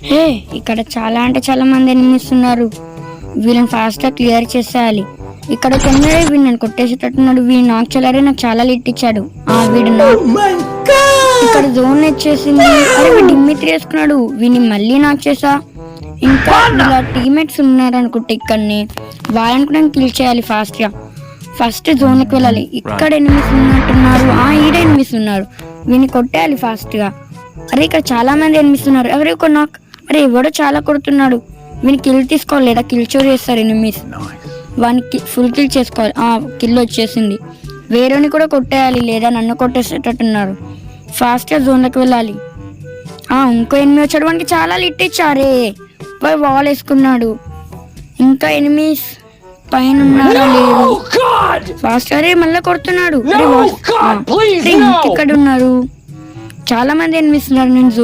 హే, ఇక్కడ చాలా అంటే చాలా మంది ఎనిమిస్ ఉన్నారు. వీళ్ళని ఫాస్ట్ గా క్లియర్ చేసేయాలి. ఇక్కడ కొన్నాడే వీడు నన్ను కొట్టేసేటట్టున్నాడు. వీడు నాకు చెల్లరే నాకు చాలా లిట్ ఇచ్చాడు. వీడు ఇక్కడ జోన్ వచ్చేసింది. అరే వీడు డిమ్మిత్రి వేసుకున్నాడు. వీడిని మళ్ళీ నాకు చేసా. ఇంకా ఇలా టీమేట్స్ ఉన్నారు అనుకుంటే ఇక్కడనే వాళ్ళని కూడా కిల్ చేయాలి ఫాస్ట్ గా. ఫస్ట్ జోన్కి వెళ్ళాలి. ఇక్కడ ఎనిమిస్ ఉన్నట్టున్నారు. ఈడ ఎనిమిస్ ఉన్నారు. వీడిని కొట్టేయాలి ఫాస్ట్ గా. అరే ఇక్కడ చాలా మంది ఎనిమిస్ ఉన్నారు. ఎవరు ఒక నాక్. అరే ఎవడో చాలా కొడుతున్నాడు. వీని కిల్ తీసుకోవాలి లేదా కిల్ చోరీ చేస్తారు ఎనిమిస్. వానికి ఫుల్ కిల్ చేసుకోవాలి. కిల్ వచ్చేసింది. వేరేని కూడా కొట్టేయాలి లేదా నన్ను కొట్టేసేటట్టున్నారు. ఫాస్ట్ గా జోన్లోకి వెళ్ళాలి. ఇంకో ఎనిమిది వచ్చాడు. వానికి చాలా లిట్ ఇచ్చారే. వాల్ వేసుకున్నాడు. ఇంకా ఎనిమిస్ పైన ఉన్నారా లేదు. ఫాస్ట్ అరే మళ్ళీ కొడుతున్నాడు. ఇక్కడ ఉన్నారు చాలా మంది ఎనిమిస్ ఉన్నారు. నేను